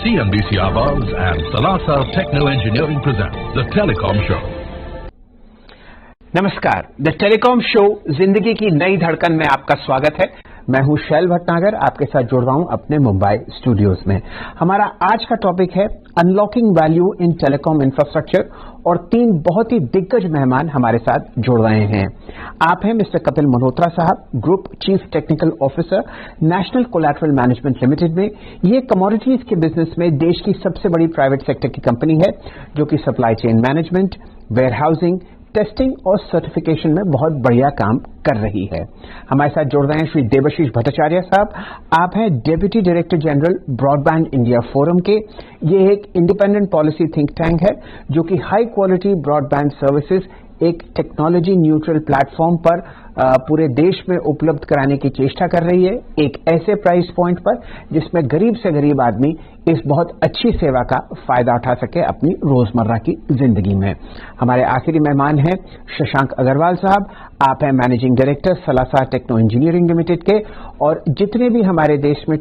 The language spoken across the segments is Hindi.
CNBC Awards and Salasa Techno Engineering presents The Telecom Show. नमस्कार, द टेलीकॉम शो जिंदगी की नई धड़कन में आपका स्वागत है। मैं हूं शैल भटनागर, आपके साथ जुड़ रहा हूं अपने मुंबई स्टूडियोज में। हमारा आज का टॉपिक है unlocking value in telecom infrastructure और तीन बहुत ही दिग्गज मेहमान हमारे साथ जुड़ रहे हैं। आप हैं मिस्टर कपिल मल्होत्रा साहब, group chief technical officer, national collateral management limited में। ये कमोडिटीज के बिजनेस में देश की सबसे बड़ी प्राइवेट सेक्टर की कंपनी है, जो कि supply chain management, warehousing, testing और सर्टिफिकेशन में बहुत बढ़िया काम कर रही है। हमारे साथ जुड़ रहे हैं श्री देवाशीष भट्टाचार्य साहब। आप हैं deputy director general broadband India forum के। ये एक इंडिपेंडेंट पॉलिसी थिंक टैंक है जो कि हाई क्वालिटी ब्रॉडबैंड सर्विसेज एक टेक्नोलॉजी न्यूट्रल प्लेटफॉर्म पर पूरे देश में उपलब्ध कराने की चेष्टा कर रही है, एक ऐसे प्राइस पॉइंट पर जिसमें गरीब से गरीब आदमी इस बहुत अच्छी सेवा का फायदा उठा सके अपनी रोजमर्रा की जिंदगी में। हमारे आखिरी मेहमान हैं शशांक अग्रवाल साहब। आप हैं managing director Salasar techno engineering limited के। और जितने भी हमारे देश में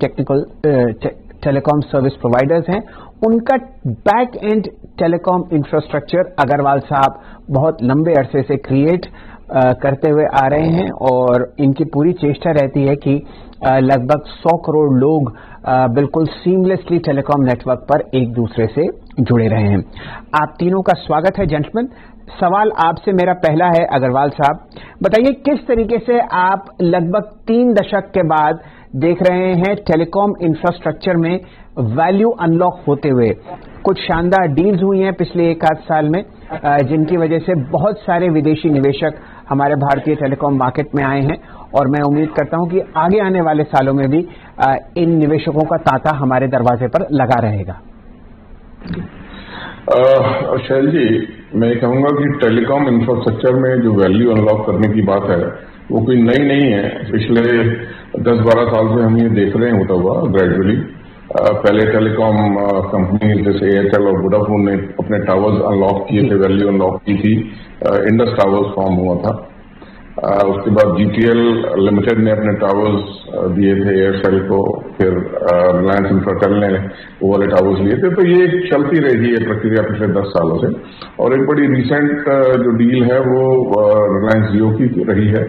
टेलीकॉम सर्विस प्रोवाइडर्स हैं, उनका back end telecom infrastructure Agarwal साहब बहुत लंबे अरसे से क्रिएट करते हुए आ रहे हैं और इनकी पूरी चेष्टा रहती है कि लगभग 100 करोड़ लोग बिल्कुल सीमलेसली टेलीकॉम नेटवर्क पर एक दूसरे से जुड़े रहे हैं। आप तीनों का स्वागत है जेंटलमैन। सवाल आपसे मेरा पहला है अग्रवाल साहब, बताइए किस तरीके से आप लगभग 3 दशक के बाद देख रहे हैं टेलीकॉम इंफ्रास्ट्रक्चर में वैल्यू अनलॉक होते हुए। कुछ शानदार डील्स हुई हैं पिछले 1 आध साल में, जिनकी वजह से बहुत सारे विदेशी निवेशक हमारे भारतीय टेलीकॉम मार्केट में आए हैं और मैं उम्मीद करता हूं कि आगे आने वाले सालों में भी इन निवेशकों का तांता हमारे दरवाजे पर लगा रहेगा। शैल जी, मैं कहूंगा कि टेलीकॉम इंफ्रास्ट्रक्चर में जो वैल्यू अनलॉक करने की बात है वो कोई नई नहीं है। पिछले 10-12 साल से हम ये देख रहे हैं होता हुआ ग्रेजुअली। पहले टेलीकॉम कंपनी जैसे एयरटेल और वोडाफोन ने अपने टावर्स अनलॉक किए थे, वैल्यू अनलॉक की थी। इंडस टावर्स फॉर्म हुआ था। उसके बाद जीटीएल लिमिटेड ने अपने टावर्स दिए थे एयरसेल को, फिर रिलायंस इंफ्राटेल ने वो वाले टावर्स लिए थे। तो ये चलती रही है प्रक्रिया पिछले 10 सालों से। और एक बड़ी रिसेंट जो डील है वो रिलायंस जियो की रही है,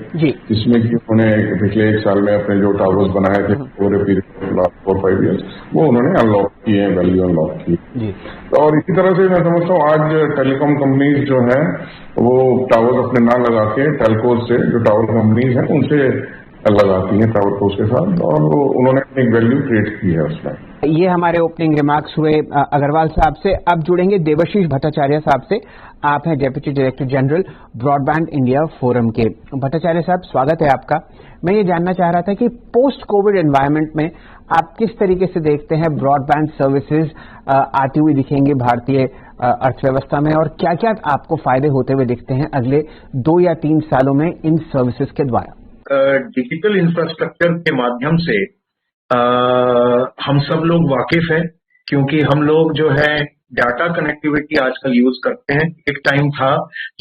जिसमें कि उन्होंने पिछले 1 साल में अपने जो टावर्स बनाए थे over a period last 4-5 years, वो उन्होंने अनलॉक किए हैं, वैल्यू अनलॉक की। और इसी तरह से मैं समझता हूँ आज टेलीकॉम कंपनीज जो है वो टावर्स अपने ना लगा के टेलकोज से, जो टावर कंपनीज हैं उनसे लगाती हैं टावर कोर्स के साथ, और उन्होंने अपनी वैल्यू क्रिएट की है उसमें। ये हमारे ओपनिंग रिमार्क्स हुए अग्रवाल साहब से। अब जुड़ेंगे देवाशीष भट्टाचार्य साहब से। आप हैं deputy director general broadband India forum के। भट्टाचार्य साहब, स्वागत है आपका। मैं ये जानना चाह रहा था कि पोस्ट कोविड एनवायरनमेंट में आप किस तरीके से देखते हैं ब्रॉडबैंड सर्विसेज आती हुई दिखेंगी भारतीय अर्थव्यवस्था में, और क्या क्या आपको फायदे होते हुए दिखते हैं अगले 2 या 3 सालों में इन सर्विसेज के द्वारा? डिजिटल इंफ्रास्ट्रक्चर के माध्यम से हम सब लोग वाकिफ हैं, क्योंकि हम लोग जो है डाटा कनेक्टिविटी आजकल यूज करते हैं। एक टाइम था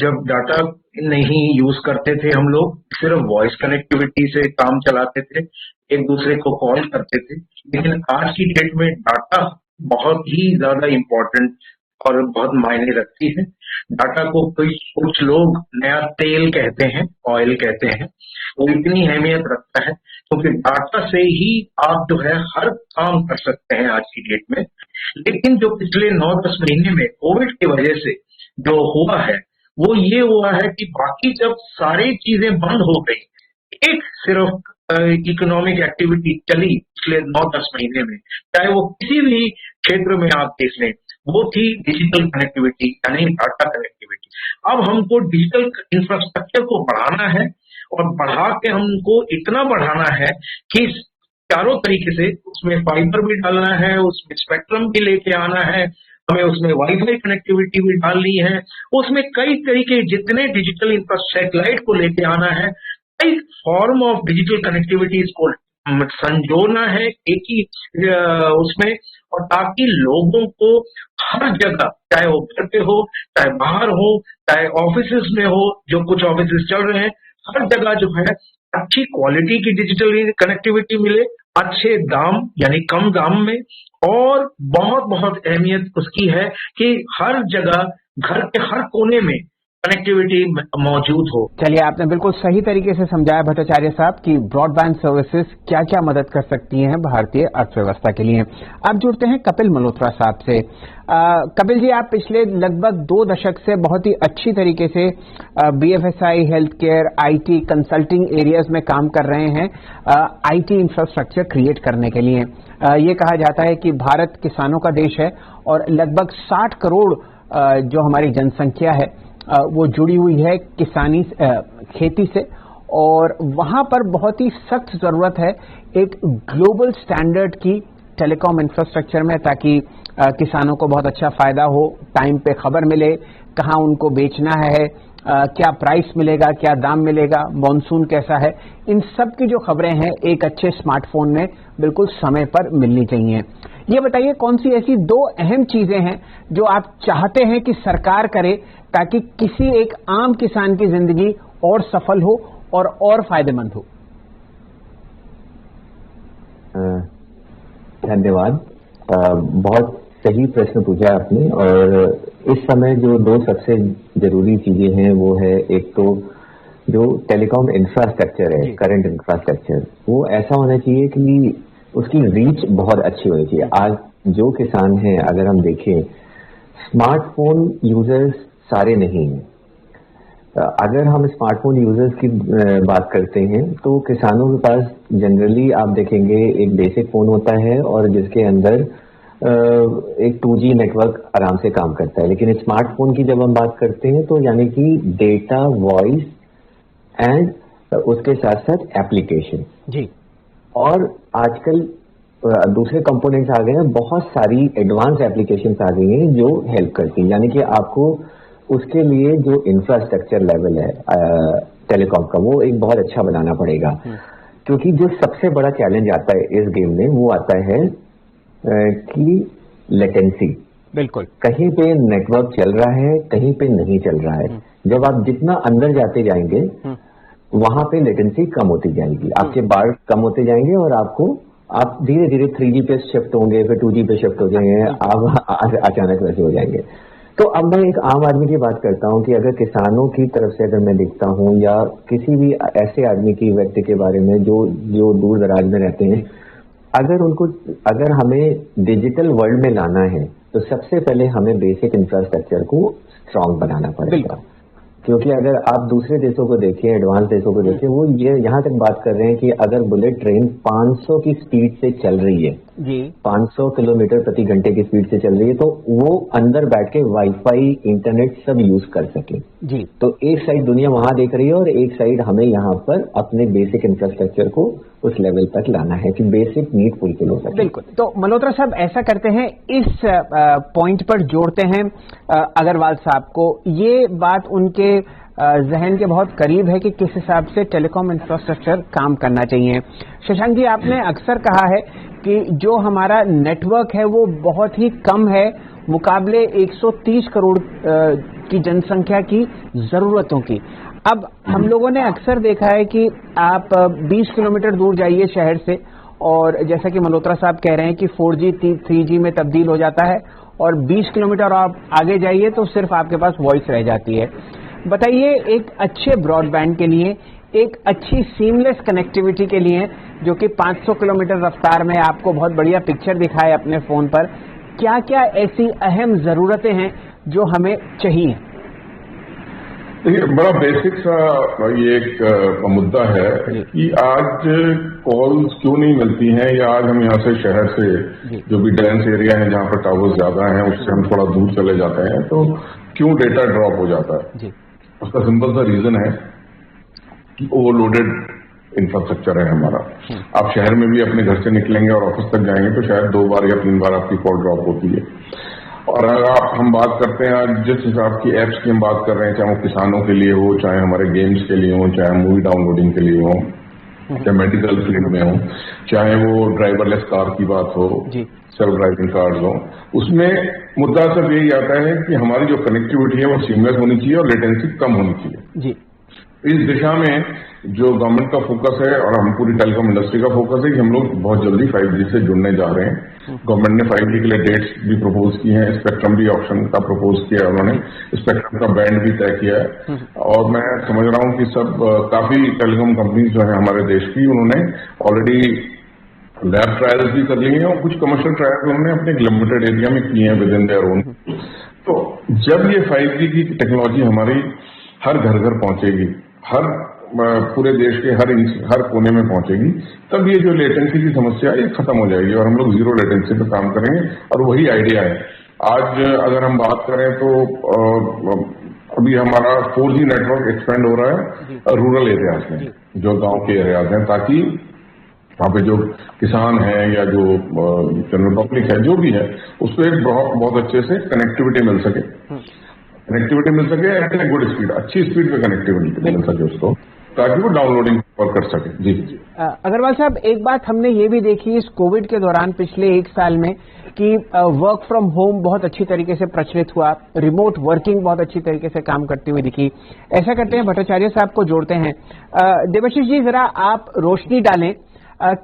जब डाटा नहीं यूज करते थे, हम लोग सिर्फ वॉइस कनेक्टिविटी से काम चलाते थे, एक दूसरे को कॉल करते थे। लेकिन आज की डेट में डाटा बहुत ही ज्यादा इम्पोर्टेंट और बहुत मायने रखती है। डाटा को कुछ लोग नया तेल कहते हैं, ऑयल कहते हैं। वो इतनी अहमियत रखता है क्योंकि डाटा से ही आप जो है हर काम कर सकते हैं आज की डेट में। लेकिन जो पिछले 9-10 महीने में कोविड की वजह से जो हुआ है वो ये हुआ है कि बाकी जब सारी चीजें बंद हो गई, एक सिर्फ इकोनॉमिक एक्टिविटी चली पिछले 9-10 महीने में, चाहे वो किसी भी क्षेत्र में आप देख लें, वो थी डिजिटल कनेक्टिविटी यानी डाटा कनेक्टिविटी। अब हमको डिजिटल इंफ्रास्ट्रक्चर को बढ़ाना है और बढ़ा के हमको इतना बढ़ाना है कि चारों तरीके से उसमें फाइबर भी डालना है, उसमें स्पेक्ट्रम भी लेके आना है, हमें उसमें वाईफाई कनेक्टिविटी भी डालनी है, उसमें कई तरीके जितने डिजिटल सैटेलाइट को लेके आना है, कई फॉर्म ऑफ डिजिटल कनेक्टिविटीज को संजोना है एक ही उसमें, और ताकि लोगों को हर जगह, चाहे वो घर पे हो, चाहे बाहर हो, चाहे ऑफिस में हो, जो कुछ ऑफिस चल रहे हैं, हर जगह जो है अच्छी क्वालिटी की डिजिटल कनेक्टिविटी मिले अच्छे दाम यानी कम दाम में, और बहुत बहुत अहमियत उसकी है कि हर जगह घर के हर कोने में कनेक्टिविटी मौजूद हो। चलिए, आपने बिल्कुल सही तरीके से समझाया भट्टाचार्य साहब कि ब्रॉडबैंड सर्विसेज क्या क्या मदद कर सकती हैं भारतीय अर्थव्यवस्था के लिए। अब जुड़ते हैं कपिल मल्होत्रा साहब से। कपिल जी, आप पिछले लगभग 2 दशक से बहुत ही अच्छी तरीके से BFSI, health care, IT, consulting areas में काम कर रहे हैं आईटी इंफ्रास्ट्रक्चर क्रिएट करने के लिए। ये कहा जाता है कि भारत किसानों का देश है और लगभग 60 करोड़ जो हमारी जनसंख्या है वो जुड़ी हुई है किसानी खेती से, और वहां पर बहुत ही सख्त जरूरत है एक ग्लोबल स्टैंडर्ड की टेलीकॉम इंफ्रास्ट्रक्चर में, ताकि किसानों को बहुत अच्छा फायदा हो, टाइम पे खबर मिले कहाँ उनको बेचना है, क्या प्राइस मिलेगा, क्या दाम मिलेगा, मॉनसून कैसा है, इन सब की जो खबरें हैं एक अच्छे स्मार्टफोन में बिल्कुल समय पर मिलनी चाहिए। ये बताइए, कौन सी ऐसी 2 अहम चीजें हैं जो आप चाहते हैं कि सरकार करे ताकि किसी एक आम किसान की जिंदगी और सफल हो और फायदेमंद हो? धन्यवाद। बहुत सही प्रश्न पूछा आपने। और इस समय जो 2 सबसे जरूरी चीजें हैं वो है, एक तो जो टेलीकॉम इंफ्रास्ट्रक्चर है, करंट इंफ्रास्ट्रक्चर, वो ऐसा होना चाहिए कि उसकी रीच बहुत अच्छी होनी चाहिए। आज जो किसान हैं, अगर हम देखें, स्मार्टफोन यूजर्स सारे नहीं हैं। अगर हम स्मार्टफोन यूजर्स की बात करते हैं तो किसानों के पास जनरली आप देखेंगे एक बेसिक फोन होता है और जिसके अंदर एक 2G नेटवर्क आराम से काम करता है। लेकिन स्मार्टफोन की जब हम बात करते हैं तो यानी कि डेटा, वॉइस एंड उसके साथ साथ एप्लीकेशन जी, और आजकल दूसरे कंपोनेंट्स आ गए हैं, बहुत सारी एडवांस एप्लीकेशंस आ गई हैं जो हेल्प करती हैं। यानी कि आपको उसके लिए जो इंफ्रास्ट्रक्चर लेवल है टेलीकॉम का, वो एक बहुत अच्छा बनाना पड़ेगा। क्योंकि जो सबसे बड़ा चैलेंज आता है इस गेम में वो आता है कि लेटेंसी। बिल्कुल, कहीं पे नेटवर्क चल रहा है, कहीं पे नहीं चल रहा है। जब आप जितना अंदर जाते जाएंगे वहां पे लेटेंसी कम होती जाएगी, आपके बार कम होते जाएंगे और आप धीरे धीरे 3G पे शिफ्ट होंगे, फिर 2G पे शिफ्ट हो जाएंगे, आप अचानक वैसे हो जाएंगे। तो अब मैं एक आम आदमी की बात करता हूं कि अगर किसानों की तरफ से अगर मैं देखता हूं या किसी भी ऐसे आदमी की व्यक्ति के बारे में जो दूर दराज में रहते हैं, अगर हमें डिजिटल वर्ल्ड में लाना है तो सबसे पहले हमें बेसिक इंफ्रास्ट्रक्चर को स्ट्रांग बनाना पड़ेगा। क्योंकि अगर आप दूसरे देशों को देखिए, एडवांस देशों को देखिए, वो ये यहाँ तक बात कर रहे हैं कि अगर बुलेट ट्रेन 500 की स्पीड से चल रही है जी, 500 किलोमीटर प्रति घंटे की स्पीड से चल रही है, तो वो अंदर बैठ के वाईफाई, इंटरनेट सब यूज कर सके जी। तो एक साइड दुनिया वहां देख रही है और एक साइड हमें यहाँ पर अपने बेसिक इंफ्रास्ट्रक्चर को उस लेवल तक लाना है कि बेसिक नीड फुलफिल हो सके। बिल्कुल। तो मल्होत्रा साहब ऐसा करते हैं, इस पॉइंट पर जोड़ते हैं अग्रवाल साहब को। ये बात उनके जहन के बहुत करीब है कि किस हिसाब से टेलीकॉम इंफ्रास्ट्रक्चर काम करना चाहिए। शशांक जी, आपने अक्सर कहा है कि जो हमारा नेटवर्क है वो बहुत ही कम है मुकाबले 130 करोड़ की जनसंख्या की जरूरतों की। अब हम लोगों ने अक्सर देखा है कि आप 20 किलोमीटर दूर जाइए शहर से और जैसा कि मल्होत्रा साहब कह रहे हैं कि 4G 3G में तब्दील हो जाता है और 20 किलोमीटर आप आगे जाइए तो सिर्फ आपके पास वॉइस रह जाती है। बताइए, एक अच्छे ब्रॉडबैंड के लिए, एक अच्छी सीमलेस कनेक्टिविटी के लिए जो कि 500 किलोमीटर रफ्तार में आपको बहुत बढ़िया पिक्चर दिखाए अपने फोन पर, क्या क्या ऐसी अहम जरूरतें हैं जो हमें चाहिए? देखिए, बड़ा बेसिक सा ये एक मुद्दा है कि आज कॉल्स क्यों नहीं मिलती हैं, या आज हम यहाँ से शहर से जो भी डेंस एरिया है जहाँ पर टावर्स ज्यादा हैं उससे हम थोड़ा दूर चले जाते हैं तो क्यों डेटा ड्रॉप हो जाता है? उसका सिंपल सा रीजन है कि ओवरलोडेड इंफ्रास्ट्रक्चर है हमारा। आप शहर में भी अपने घर से निकलेंगे और ऑफिस तक जाएंगे तो शायद 2 बार या 3 बार आपकी कॉल ड्रॉप होती है। और अगर हम बात करते हैं आज जिस हिसाब की एप्स की हम बात कर रहे हैं, चाहे वो किसानों के लिए हो, चाहे हमारे गेम्स के लिए हो, चाहे मूवी डाउनलोडिंग के लिए हो, चाहे मेडिकल फील्ड में हो, चाहे वो ड्राइवरलेस कार की बात हो, सेल्फ ड्राइविंग कार्स हो, उसमें मुद्दा सब यही आता है कि हमारी जो कनेक्टिविटी है वो सीमलेस होनी चाहिए और लेटेंसी कम होनी चाहिए। जी। इस दिशा में जो गवर्नमेंट का फोकस है और हम पूरी टेलीकॉम इंडस्ट्री का फोकस है कि हम लोग बहुत जल्दी 5G से जुड़ने जा रहे हैं। गवर्नमेंट ने 5G के लिए डेट्स भी प्रपोज की हैं, स्पेक्ट्रम भी ऑप्शन का प्रपोज किया है, उन्होंने स्पेक्ट्रम का बैंड भी तय किया है। और मैं समझ रहा हूं कि सब काफी टेलीकॉम कंपनीज जो है हमारे देश की, उन्होंने ऑलरेडी लैब ट्रायल्स भी कर लिए हैं और कुछ कमर्शियल ट्रायल्स उन्होंने अपने लिमिटेड एरिया में किए हैं विद इन देयर ओन। तो जब ये 5G की टेक्नोलॉजी हमारी हर घर घर पहुंचेगी, हर पूरे देश के हर कोने में पहुंचेगी, तब ये जो लेटेंसी की समस्या है ये खत्म हो जाएगी और हम लोग जीरो लेटेंसी पे काम करेंगे। और वही आइडिया है। आज अगर हम बात करें तो अभी हमारा 4G नेटवर्क एक्सपेंड हो रहा है रूरल एरियाज में, जो गांव के एरियाज हैं, ताकि वहां पे जो किसान हैं या जो जनरल पब्लिक है, जो भी है, उसको एक बहुत अच्छे से कनेक्टिविटी मिल सके एट ए गुड स्पीड, अच्छी स्पीड पे कनेक्टिविटी मिल सके उसको, ताकि वो डाउनलोडिंग कर सके। जी अग्रवाल साहब, एक बात हमने ये भी देखी इस कोविड के दौरान पिछले 1 साल में कि वर्क फ्रॉम होम बहुत अच्छी तरीके से प्रचलित हुआ, रिमोट वर्किंग बहुत अच्छी तरीके से काम करती हुई दिखी। ऐसा करते हैं, भट्टाचार्य साहब को जोड़ते हैं। देवाशीष जी, जरा आप रोशनी डालें,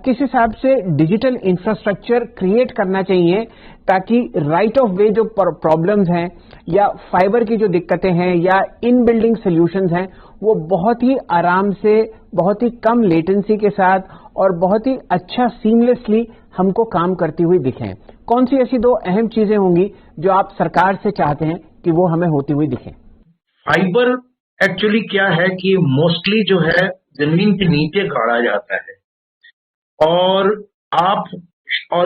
किस हिसाब से डिजिटल इंफ्रास्ट्रक्चर क्रिएट करना चाहिए ताकि राइट ऑफ वे जो प्रॉब्लम्स हैं या फाइबर की जो दिक्कतें हैं या इन बिल्डिंग सोल्यूशंस हैं, वो बहुत ही आराम से, बहुत ही कम लेटेंसी के साथ और बहुत ही अच्छा सीमलेसली हमको काम करती हुई दिखें। कौन सी ऐसी 2 अहम चीजें होंगी जो आप सरकार से चाहते हैं कि वो हमें होती हुई दिखें? फाइबर एक्चुअली क्या है कि मोस्टली जो है जमीन के नीचे गाड़ा जाता है और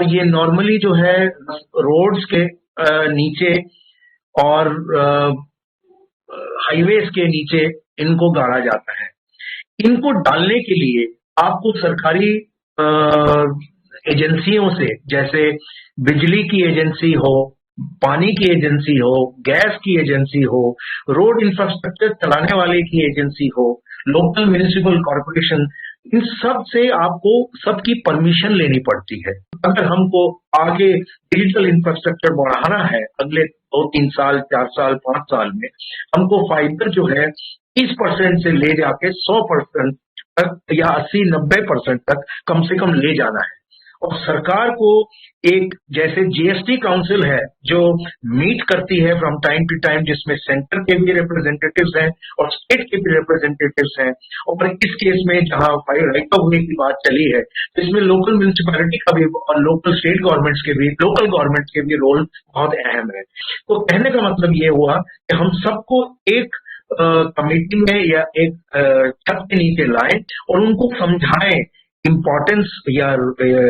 ये नॉर्मली जो है रोड्स के नीचे और हाईवेज के नीचे इनको गाड़ा जाता है। इनको डालने के लिए आपको सरकारी एजेंसियों से, जैसे बिजली की एजेंसी हो, पानी की एजेंसी हो, गैस की एजेंसी हो, रोड इंफ्रास्ट्रक्चर चलाने वाले की एजेंसी हो, लोकल म्युनिसिपल कॉर्पोरेशन, इन सब से आपको सबकी परमिशन लेनी पड़ती है। अगर हमको आगे डिजिटल इंफ्रास्ट्रक्चर बढ़ाना है अगले 2-3 साल, 4 साल, 5 साल में, हमको फाइबर जो है 30% से ले जाके 100% तक या 80-90% तक कम से कम ले जाना है। और सरकार को एक, जैसे जीएसटी काउंसिल है जो मीट करती है फ्रॉम टाइम टू टाइम, जिसमें सेंटर के भी रिप्रेजेंटेटिव्स हैं और स्टेट के भी रिप्रेजेंटेटिव्स हैं, और इस केस में जहां फाइबर राइट ऑफ वे की बात चली है, इसमें लोकल म्युनिसिपैलिटी का भी और लोकल स्टेट गवर्नमेंट्स के भी, लोकल गवर्नमेंट के भी रोल बहुत अहम है। तो कहने का मतलब ये हुआ कि हम सबको एक कमेटी में या एक छत के नीचे लाएं और उनको समझाएं इम्पोर्टेंस या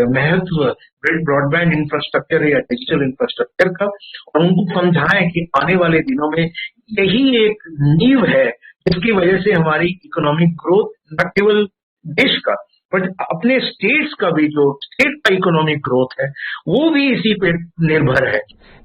महत्व ब्रॉडबैंड इंफ्रास्ट्रक्चर या डिजिटल इंफ्रास्ट्रक्चर का, और उनको समझाएं कि आने वाले दिनों में यही एक नींव है जिसकी वजह से हमारी इकोनॉमिक ग्रोथ न केवल देश का बट अपने स्टेट्स का भी, जो स्टेट का इकोनॉमिक ग्रोथ है, वो भी इसी पे निर्भर है।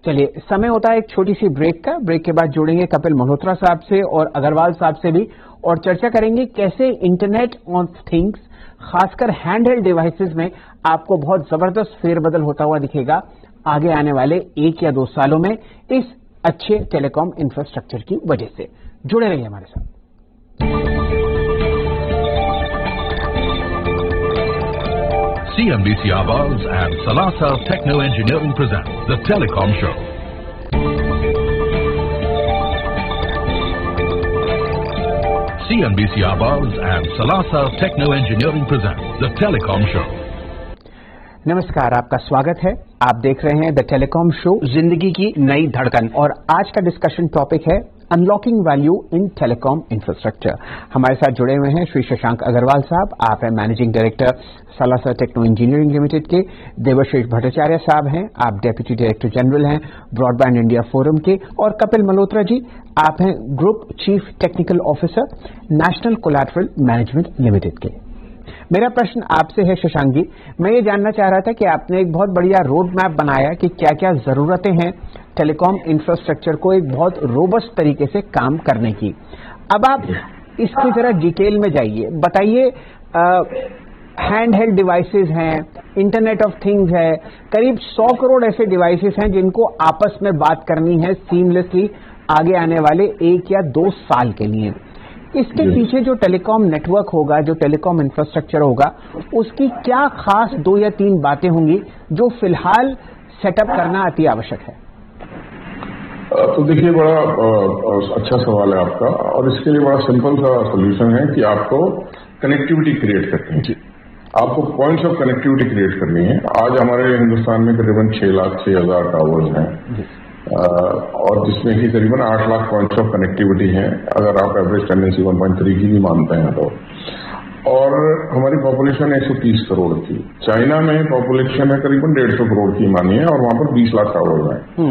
चलिए, समय होता है एक छोटी सी ब्रेक का। ब्रेक के बाद जुड़ेंगे कपिल मल्होत्रा साहब से और अग्रवाल साहब से भी, और चर्चा करेंगे कैसे इंटरनेट ऑफ थिंग्स, खासकर हैंडहेल्ड डिवाइसेस में आपको बहुत जबरदस्त फेरबदल होता हुआ दिखेगा आगे आने वाले 1 या 2 सालों में इस अच्छे टेलीकॉम इंफ्रास्ट्रक्चर की वजह से। जुड़े रहिए हमारे साथ। CNBC Awards and Salasa Techno Engineering present The Telecom Show. CNBC Awards and Salasa Techno Engineering present The Telecom Show. नमस्कार, आपका स्वागत है। आप देख रहे हैं द टेलीकॉम शो, जिंदगी की नई धड़कन, और आज का डिस्कशन टॉपिक है unlocking value in telecom infrastructure. हमारे साथ जुड़े हुए हैं श्री शशांक अग्रवाल साहब, आप हैं managing director Salasar techno engineering limited के। देवाशीष भट्टाचार्य साहब हैं, आप डेप्यूटी डायरेक्टर जनरल हैं ब्रॉडबैंड इंडिया फोरम के। और कपिल मल्होत्रा जी, आप हैं group chief technical officer national collateral management limited के। मेरा प्रश्न आपसे है शशांक जी, मैं ये जानना चाह रहा था कि आपने एक बहुत बढ़िया रोड मैप बनाया कि क्या क्या जरूरतें हैं टेलीकॉम इंफ्रास्ट्रक्चर को एक बहुत रोबस्ट तरीके से काम करने की। अब आप इसकी जरा डिटेल में जाइए, बताइए। हैंडहेल्ड डिवाइसेस हैं, इंटरनेट ऑफ थिंग्स है, करीब 100 करोड़ ऐसे डिवाइसेस हैं जिनको आपस में बात करनी है सीमलेसली आगे आने वाले 1 या 2 साल के लिए। इसके पीछे जो टेलीकॉम नेटवर्क होगा, जो टेलीकॉम इंफ्रास्ट्रक्चर होगा, उसकी क्या खास 2 या 3 बातें होंगी जो फिलहाल सेटअप करना अति आवश्यक है? तो देखिए, बड़ा अच्छा सवाल है आपका, और इसके लिए बड़ा सिंपल सा सोल्यूशन है कि आपको कनेक्टिविटी क्रिएट करनी है। आपको पॉइंट्स ऑफ कनेक्टिविटी क्रिएट करनी है। आज हमारे हिंदुस्तान में करीबन 6,06,000 टावर्स हैं, और जिसमें कि करीबन 8 लाख पॉइंट्स ऑफ कनेक्टिविटी हैं, अगर आप एवरेज टेंडेंसी 1.3 की भी मानते हैं तो। और हमारी पॉपुलेशन 130 करोड़ की। चाइना में पॉपुलेशन है करीबन 150 करोड़ की मानिए, और वहां पर 20 लाख टावर्स हैं।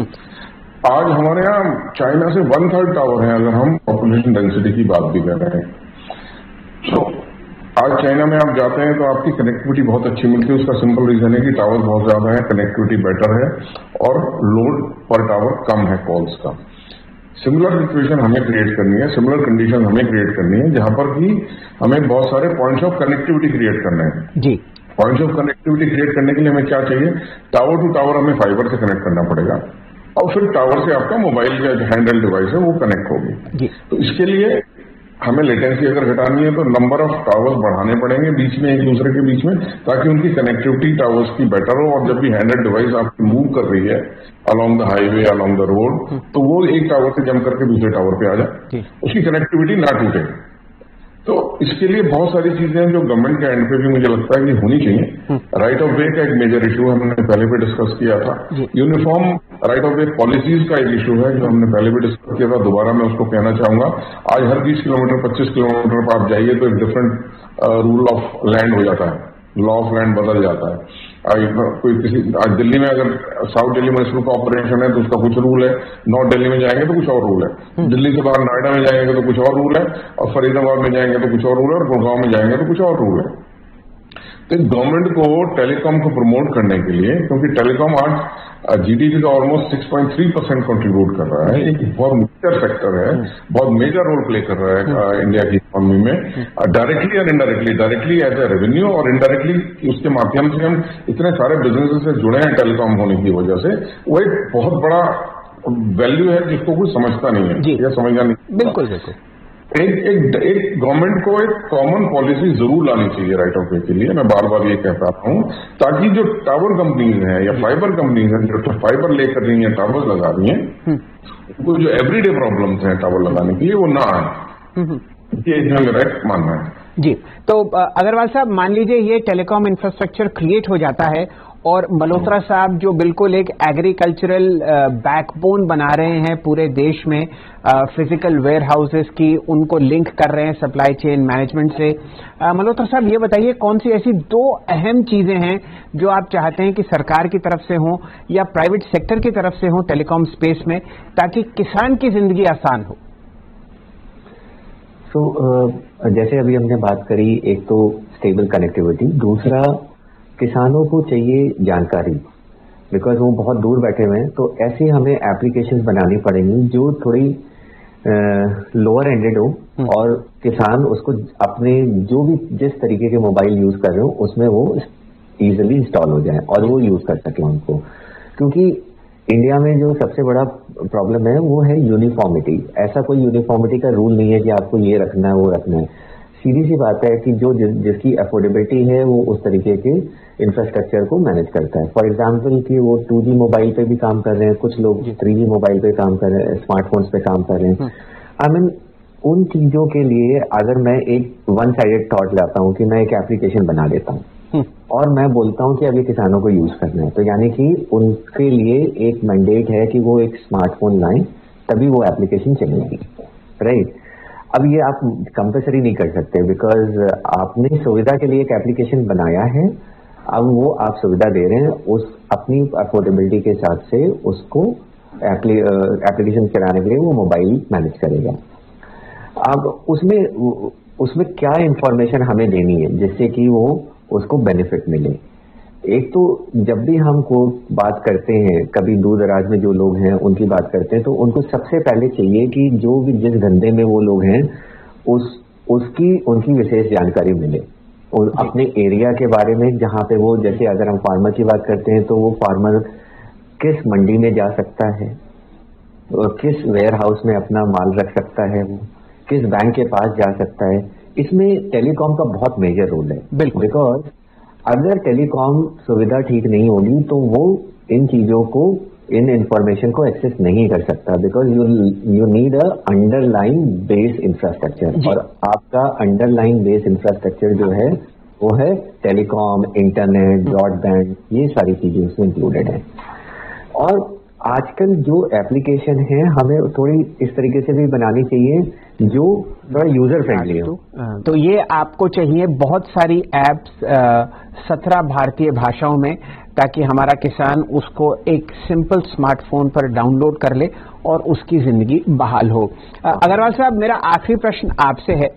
आज हमारे यहाँ चाइना से 1/3 टावर है, अगर हम पॉपुलेशन डेंसिटी की बात भी कर रहे हैं। तो आज चाइना में आप जाते हैं तो आपकी कनेक्टिविटी बहुत अच्छी मिलती है। उसका सिंपल रीजन है कि टावर बहुत ज्यादा है, कनेक्टिविटी बेटर है, और लोड पर टावर कम है कॉल्स का। सिमिलर सिचुएशन हमें क्रिएट करनी है, सिमिलर कंडीशन हमें क्रिएट करनी है, जहां पर भी हमें बहुत सारे पॉइंट्स ऑफ कनेक्टिविटी क्रिएट करने हैं। जी, पॉइंट्स ऑफ कनेक्टिविटी क्रिएट करने के लिए हमें क्या चाहिए? टावर टू टावर हमें फाइबर से कनेक्ट करना पड़ेगा, और फिर टावर से आपका मोबाइल का जो हैंडल डिवाइस है वो कनेक्ट होगी। तो इसके लिए हमें लेटेंसी अगर घटानी है तो नंबर ऑफ टावर्स बढ़ाने पड़ेंगे बीच में, एक दूसरे के बीच में, ताकि उनकी कनेक्टिविटी टावर्स की बेटर हो। और जब भी हैंडल डिवाइस आपकी मूव कर रही है along the highway, along the road, तो वो एक टावर से जंप करके दूसरे टावर पे आ जाए, उसकी कनेक्टिविटी ना टूटे। तो इसके लिए बहुत सारी चीजें हैं जो गवर्नमेंट के एंड पे भी मुझे लगता है कि होनी चाहिए। राइट ऑफ वे का एक मेजर इशू हमने पहले भी डिस्कस किया था। Uniform right of way policies का एक इशू है जो हमने पहले भी डिस्कस किया था। दोबारा मैं उसको कहना चाहूंगा। आज हर 20 किलोमीटर 25 किलोमीटर पर आप जाइए तो एक डिफरेंट रूल ऑफ लैंड हो जाता है, लॉ ऑफ लैंड बदल जाता है। आज दिल्ली में अगर साउथ दिल्ली म्युनिसिपल कॉर्पोरेशन है तो उसका कुछ रूल है, नॉर्थ दिल्ली में जाएंगे तो कुछ और रूल है, दिल्ली से बाहर नोएडा में जाएंगे तो कुछ और रूल है, और फरीदाबाद में जाएंगे तो कुछ और रूल है, और गुड़गांव में जाएंगे तो कुछ और रूल है। तो गवर्नमेंट को टेलीकॉम को प्रमोट करने के लिए, क्योंकि टेलीकॉम आज जीडीपी का ऑलमोस्ट 6.3% कंट्रीब्यूट कर रहा है, एक बहुत मेजर सेक्टर है, बहुत मेजर रोल प्ले कर रहा है इंडिया की इकोनॉमी में, डायरेक्टली और indirectly. Directly as a revenue, और इनडायरेक्टली उसके माध्यम से हम इतने सारे बिजनेस से जुड़े हैं टेलीकॉम होने की वजह से। वो एक बहुत बड़ा वैल्यू है जिसको कोई समझता नहीं है या समझना नहीं। बिल्कुल बिल्कुल। एक गवर्नमेंट को एक कॉमन पॉलिसी जरूर लानी चाहिए राइट ऑफ वे के लिए। मैं बार बार ये कहता हूं, ताकि जो टावर कंपनीज हैं या फाइबर कंपनीज हैं जो फाइबर लेकर रही हैं, टावर लगा रही हैं, उनको जो एवरीडे प्रॉब्लम्स हैं टावर लगाने के लिए वो ना आए, ये मेरा मानना है। जी, तो अग्रवाल साहब, मान लीजिए ये टेलीकॉम इंफ्रास्ट्रक्चर क्रिएट हो जाता है, और मल्होत्रा साहब जो बिल्कुल एक एग्रीकल्चरल बैकबोन बना रहे हैं पूरे देश में, फिजिकल वेयर हाउसेस की, उनको लिंक कर रहे हैं सप्लाई चेन मैनेजमेंट से। मल्होत्रा साहब, ये बताइए कौन सी ऐसी 2 अहम चीजें हैं जो आप चाहते हैं कि सरकार की तरफ से हो या प्राइवेट सेक्टर की तरफ से हो टेलीकॉम स्पेस में, ताकि किसान की जिंदगी आसान हो? जैसे अभी हमने बात करी, एक तो स्टेबल कनेक्टिविटी, दूसरा किसानों को चाहिए जानकारी, बिकॉज वो बहुत दूर बैठे हुए हैं। तो ऐसी हमें एप्लीकेशंस बनानी पड़ेंगी जो थोड़ी लोअर एंडेड हो, और किसान उसको अपने जो भी जिस तरीके के मोबाइल यूज कर रहे हो उसमें वो इजीली इंस्टॉल हो जाए और वो यूज कर सके उनको। क्योंकि इंडिया में जो सबसे बड़ा प्रॉब्लम है वो है यूनिफॉर्मिटी। ऐसा कोई यूनिफॉर्मिटी का रूल नहीं है कि आपको ये रखना है वो रखना है। सीधी सी बात है कि जो जिसकी अफोर्डेबिलिटी है वो उस तरीके के इंफ्रास्ट्रक्चर को मैनेज करता है। फॉर एग्जांपल कि वो 2G मोबाइल पे भी काम कर रहे हैं, कुछ लोग 3G मोबाइल पे काम कर रहे हैं, स्मार्टफोन्स पे काम कर रहे हैं। आई मीन उन चीजों के लिए अगर मैं एक वन साइडेड थॉट लाता हूँ कि मैं एक एप्लीकेशन बना देता हूँ और मैं बोलता हूँ कि अब ये किसानों को यूज करना है, तो यानी कि उनके लिए एक मैंडेट है कि वो एक स्मार्टफोन लाएं, तभी वो एप्लीकेशन चलेगी, राइट। अब ये आप कंपल्सरी नहीं कर सकते, बिकॉज आपने सुविधा के लिए एक एप्लीकेशन बनाया है, अब वो आप सुविधा दे रहे हैं, उस अपनी अफोर्डेबिलिटी के हिसाब से उसको एप्लीकेशन चलाने के लिए वो मोबाइल मैनेज करेगा। अब उसमें क्या इंफॉर्मेशन हमें देनी है जिससे कि वो उसको बेनिफिट मिले। एक तो जब भी हम को बात करते हैं, कभी दूर दराज में जो लोग हैं उनकी बात करते हैं, तो उनको सबसे पहले चाहिए कि जो भी जिस धंधे में वो लोग हैं उनकी विशेष जानकारी मिले, और अपने एरिया के बारे में, जहाँ पे वो, जैसे अगर हम फार्मर की बात करते हैं तो वो फार्मर किस मंडी में जा सकता है और किस वेयर हाउस में अपना माल रख सकता है, वो किस बैंक के पास जा सकता है, इसमें टेलीकॉम का बहुत मेजर रोल है। बिल्कुल। बिकॉज अगर टेलीकॉम सुविधा ठीक नहीं होगी तो वो इन चीजों को, इन इंफॉर्मेशन को एक्सेस नहीं कर सकता, because you need a underline base infrastructure, और आपका अंडरलाइन बेस इंफ्रास्ट्रक्चर जो है वो है टेलीकॉम, इंटरनेट, ब्रॉडबैंड, ये सारी चीजें उसमें इंक्लूडेड है। और आजकल जो एप्लीकेशन है हमें थोड़ी इस तरीके से भी बनानी चाहिए जो थोड़ा यूजर फ्रेंडली हो। तो ये आपको चाहिए बहुत सारी एप्स 17 भारतीय भाषाओं में, ताकि हमारा किसान उसको एक सिंपल स्मार्टफोन पर डाउनलोड कर ले और उसकी जिंदगी बहाल हो। अग्रवाल साहब, मेरा आखिरी प्रश्न आपसे है।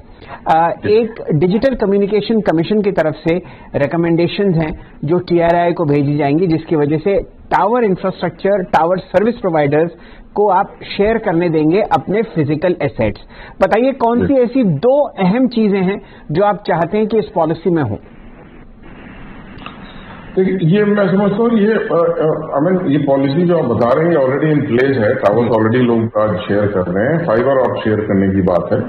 एक डिजिटल कम्युनिकेशन कमीशन की तरफ से रिकमेंडेशंस हैं जो TRAI को भेजी जाएंगी, जिसकी वजह से tower infrastructure, tower service providers को आप शेयर करने देंगे अपने फिजिकल एसेट्स। बताइए कौन सी ऐसी 2 अहम चीजें हैं जो आप चाहते हैं कि इस पॉलिसी में हो? ये मैं समझता हूँ ये पॉलिसी जो आप बता रहे हैं ऑलरेडी इन प्लेस है। टावर्स ऑलरेडी लोग आज शेयर कर रहे हैं, फाइबर आप शेयर करने की बात है।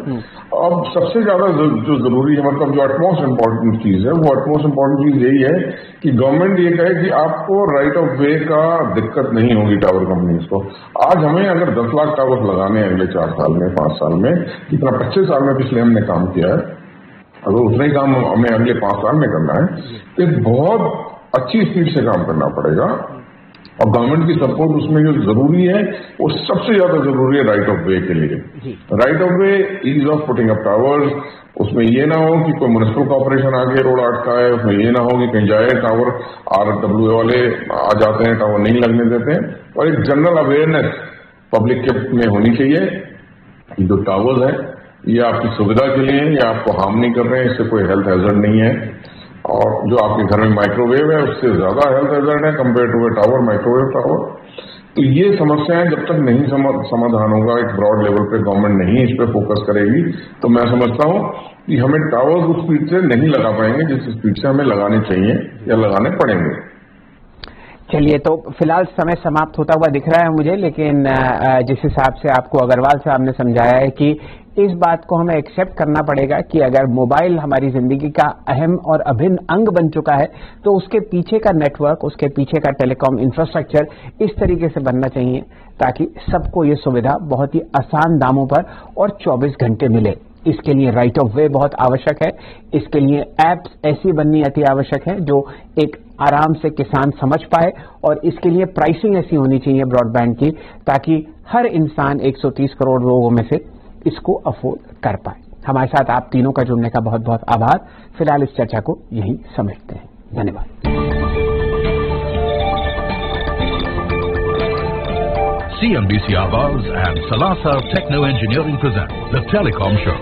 अब सबसे ज्यादा जो जरूरी है, मतलब जो एटमोस्ट इम्पोर्टेंट चीज है, वो एटमोस्ट इम्पोर्टेंट चीज यही है कि गवर्नमेंट ये कहे कि आपको राइट ऑफ वे का दिक्कत नहीं होगी टावर कंपनीज को। आज हमें अगर 10 लाख टावर्स लगाने हैं अगले 4 साल में, 5 साल में, जितना 25 साल में पिछले हमने काम किया है, अगर उतना ही काम हमें अगले 5 साल में करना है तो बहुत अच्छी स्पीड से काम करना पड़ेगा। और गवर्नमेंट की सपोर्ट उसमें जो जरूरी है वो सबसे ज्यादा जरूरी है राइट ऑफ वे के लिए। Right of way, ease of putting up towers, उसमें ये ना हो कि कोई म्युनिसिपल कॉर्पोरेशन आके रोड अटका है, उसमें ये ना हो कि कहीं जाए टावर, RWA वाले आ जाते हैं, टावर नहीं लगने देते हैं। और एक जनरल अवेयरनेस पब्लिक के में होनी चाहिए कि जो टावर्स है ये आपकी सुविधा के लिए है, ये आपको हार्म नहीं कर रहे हैं, इससे कोई हेल्थ हैजर्ड नहीं है। और जो आपके घर में माइक्रोवेव है उससे ज्यादा हेल्थ हैजर्ड है compare to a tower, microwave tower. तो ये समस्याएं जब तक नहीं समाधान होगा, एक ब्रॉड लेवल पे गवर्नमेंट नहीं इस पे फोकस करेगी, तो मैं समझता हूं कि हमें टावर्स उस स्पीड से नहीं लगा पाएंगे जिस स्पीड से हमें लगाने चाहिए या लगाने पड़ेंगे। चलिए, तो फिलहाल समय समाप्त होता हुआ दिख रहा है मुझे, लेकिन जिस हिसाब से आपको अग्रवाल साहब ने समझाया है कि इस बात को हमें एक्सेप्ट करना पड़ेगा कि अगर मोबाइल हमारी जिंदगी का अहम और अभिन्न अंग बन चुका है तो उसके पीछे का नेटवर्क, उसके पीछे का टेलीकॉम इंफ्रास्ट्रक्चर इस तरीके से बनना चाहिए ताकि सबको ये सुविधा बहुत ही आसान दामों पर और 24 घंटे मिले। इसके लिए राइट ऑफ वे बहुत आवश्यक है। इसके लिए एप्स ऐसी बननी अति आवश्यक है जो एक आराम से किसान समझ पाए, और इसके लिए प्राइसिंग ऐसी होनी चाहिए ब्रॉडबैंड की ताकि हर इंसान 130 करोड़ लोगों में से इसको अफोर्ड कर पाए। हमारे साथ आप तीनों का जुड़ने का बहुत बहुत आभार। फिलहाल इस चर्चा को यहीं समेटते हैं। धन्यवाद। CNBC Awards and Salasa Techno Engineering present The Telecom Show.